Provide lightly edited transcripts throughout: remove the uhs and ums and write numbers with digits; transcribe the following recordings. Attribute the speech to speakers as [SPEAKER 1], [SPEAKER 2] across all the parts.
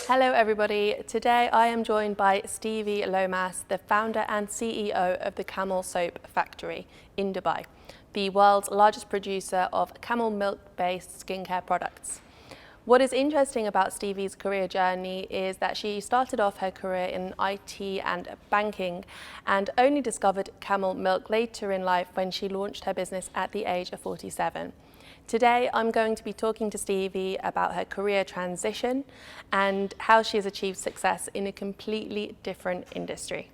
[SPEAKER 1] Hello everybody. Today I am joined by Stevi Lowmass, the founder and CEO of the Camel soap factory in Dubai, the world's largest producer of camel milk-based skincare products. What is interesting about Stevi's career journey is that she started off her career in IT and banking and only discovered camel milk later in life when she launched her business at the age of 47. Today, I'm going to be talking to Stevi about her career transition and how she has achieved success in a completely different industry.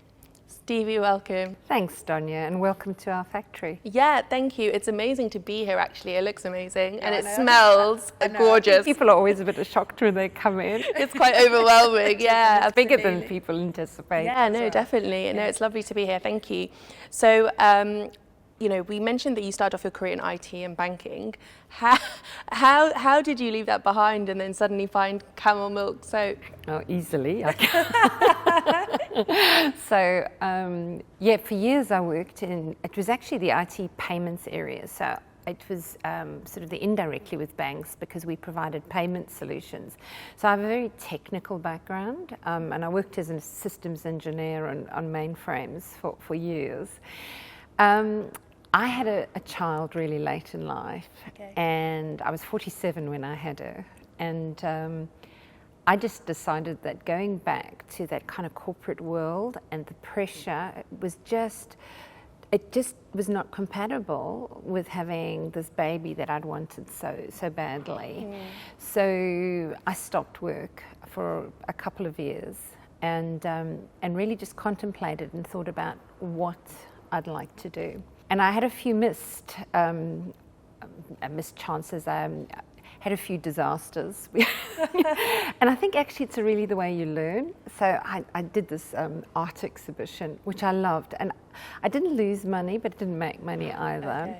[SPEAKER 1] Stevi, welcome.
[SPEAKER 2] Thanks, Donya, and welcome to our factory.
[SPEAKER 1] Yeah, thank you. It's amazing to be here, actually. It looks amazing and it smells gorgeous.
[SPEAKER 2] People are always a bit shocked when they come in.
[SPEAKER 1] It's quite overwhelming, yeah.
[SPEAKER 2] It's bigger than people anticipate.
[SPEAKER 1] Yeah, no, definitely. No, it's lovely to be here. Thank you. So, you know, we mentioned that you started off your career in IT and banking. How did you leave that behind and then suddenly find camel milk soap?
[SPEAKER 2] Oh, easily. So, yeah, for years I worked in, it was actually the IT payments area. So it was sort of the indirectly with banks because we provided payment solutions. So I have a very technical background and I worked as a systems engineer on mainframes for years. I had a child really late in life, and I was 47 when I had her, and I just decided that going back to that kind of corporate world and the pressure it just was not compatible with having this baby that I'd wanted so badly. So I stopped work for a couple of years and really just contemplated and thought about what I'd like to do. And I had a few missed chances. I had a few disasters. And I think actually it's really the way you learn. So I did this art exhibition, which I loved. And I didn't lose money, but didn't make money either.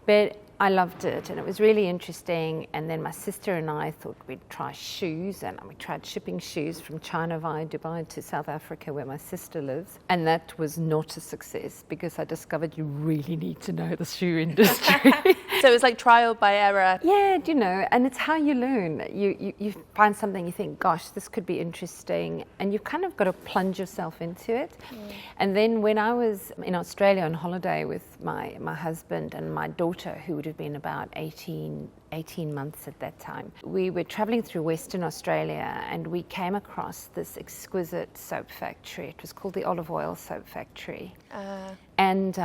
[SPEAKER 2] But I loved it, and it was really interesting. And then my sister and I thought we'd try shoes, and we tried shipping shoes from China via Dubai to South Africa, where my sister lives. And that was not a success because I discovered you really need to know the shoe industry.
[SPEAKER 1] So it was like trial by error.
[SPEAKER 2] Yeah, you know, and it's how you learn. You find something, you think, gosh, this could be interesting, and you've kind of got to plunge yourself into it. And then when I was in Australia on holiday with my husband and my daughter, who would have been about 18 months at that time, we were traveling through Western Australia and we came across this exquisite soap factory. It was called the Olive Oil Soap Factory. And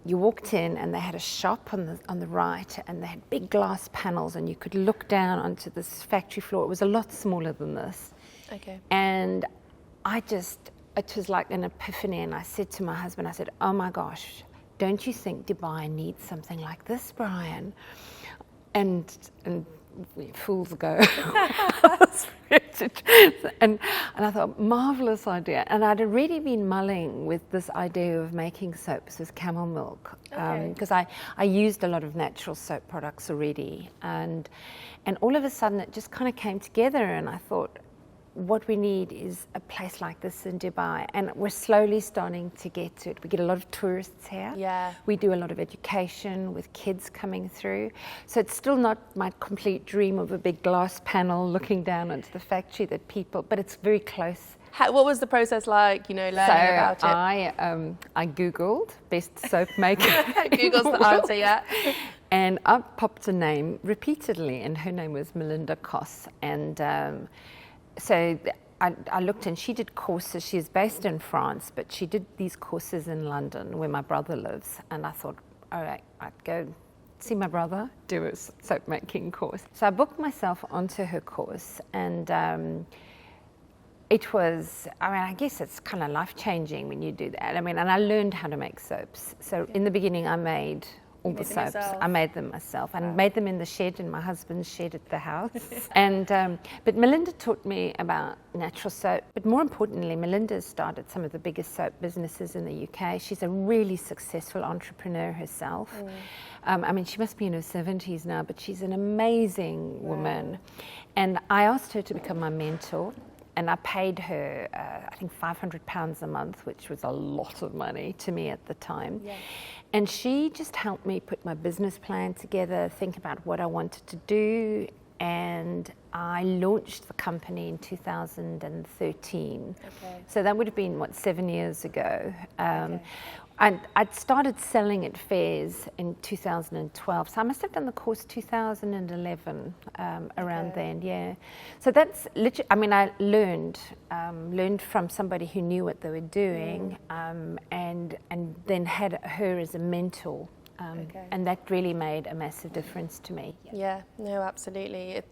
[SPEAKER 2] you walked in and they had a shop on the right, and they had big glass panels, and you could look down onto this factory floor. It was a lot smaller than this. And it was like an epiphany, and I said to my husband, I said, oh my gosh, don't you think Dubai needs something like this, Brian? And fools go. and I thought, marvelous idea. And I'd already been mulling with this idea of making soaps with camel milk, because I used a lot of natural soap products already. And all of a sudden it just kind of came together, and I thought, what we need is a place like this in Dubai, and we're slowly starting to get to it. We get a lot of tourists here. We do a lot of education with kids coming through. So it's still not my complete dream of a big glass panel looking down onto the factory but it's very close.
[SPEAKER 1] What was the process like, learning about it?
[SPEAKER 2] I Googled best soap maker.
[SPEAKER 1] Google's the answer, yeah.
[SPEAKER 2] And I popped a name repeatedly, and her name was Melinda Koss. And so I looked, and she did courses. She's based in France, but she did these courses in London, where my brother lives. And I thought, all right, I'd go see my brother, do a soap making course. So I booked myself onto her course, and it was, I guess it's kind of life-changing when you do that. And I learned how to make soaps. So in the beginning, I made all the soaps. I made them myself, and made them in the shed, in my husband's shed at the house. But Melinda taught me about natural soap. But more importantly, Melinda started some of the biggest soap businesses in the UK. She's a really successful entrepreneur herself. She must be in her 70s now, but she's an amazing woman. And I asked her to become my mentor. And I paid her, I think, £500 a month, which was a lot of money to me at the time. And she just helped me put my business plan together, think about what I wanted to do, and I launched the company in 2013.
[SPEAKER 1] Okay.
[SPEAKER 2] So that would have been, 7 years ago. And I'd started selling at fairs in 2012. So I must have done the course 2011, around then, yeah. So that's literally, I mean, I learned from somebody who knew what they were doing, and then had her as a mentor. And that really made a massive difference to me.
[SPEAKER 1] Yeah, no, absolutely.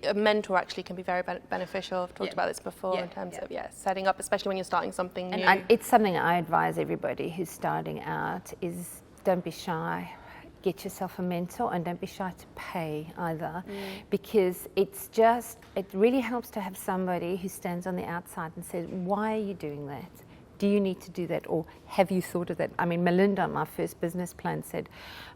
[SPEAKER 1] A mentor actually can be very beneficial. I've talked about this before in terms of setting up, especially when you're starting something new.
[SPEAKER 2] And it's something I advise everybody who's starting out is don't be shy. Get yourself a mentor, and don't be shy to pay either, because it really helps to have somebody who stands on the outside and says, why are you doing that? Do you need to do that, or have you thought of that? I mean, Melinda on my first business plan said,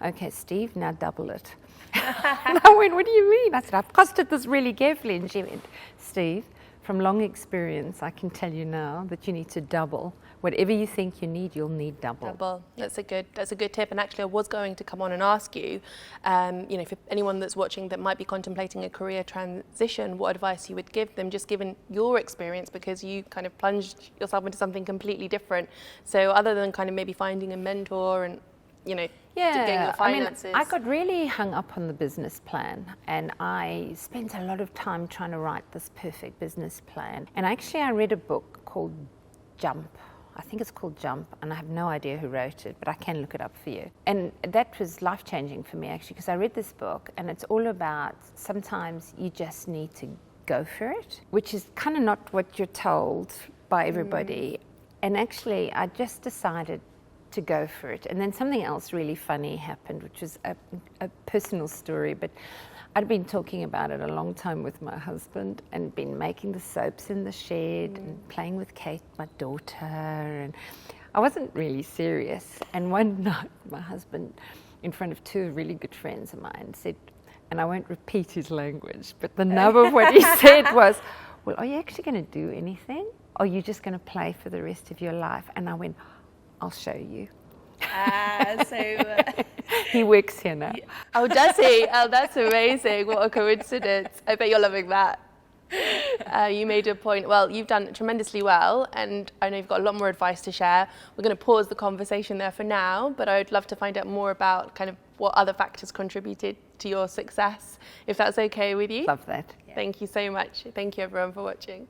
[SPEAKER 2] okay, Steve, now double it. And I went, what do you mean? I said, I've costed this really carefully. And she went, Steve, from long experience, I can tell you now that you need to double. Whatever you think you need, you'll need double.
[SPEAKER 1] Double. That's a good tip. And actually, I was going to come on and ask you, for anyone that's watching that might be contemplating a career transition, what advice you would give them, just given your experience, because you kind of plunged yourself into something completely different. So other than kind of maybe finding a mentor and, getting the finances.
[SPEAKER 2] I got really hung up on the business plan, and I spent a lot of time trying to write this perfect business plan. And actually, I read a book called Jump. I think it's called Jump, and I have no idea who wrote it, but I can look it up for you. And that was life-changing for me, actually, because I read this book, and it's all about sometimes you just need to go for it, which is kind of not what you're told by everybody. And actually, I just decided to go for it. And then something else really funny happened, which was a personal story, but I'd been talking about it a long time with my husband, and been making the soaps in the shed and playing with Kate, my daughter, and I wasn't really serious. And one night, my husband, in front of two really good friends of mine, said, and I won't repeat his language, but the nub of what he said was, well, are you actually going to do anything? Or are you just going to play for the rest of your life? And I went, I'll show you. He works here now.
[SPEAKER 1] Oh, does he? Oh, that's amazing. What a coincidence. I bet you're loving that. You made a point. Well, you've done tremendously well, and I know you've got a lot more advice to share. We're going to pause the conversation there for now, but I would love to find out more about kind of what other factors contributed to your success, if that's okay with you.
[SPEAKER 2] Love that.
[SPEAKER 1] Thank you so much. Thank you, everyone, for watching.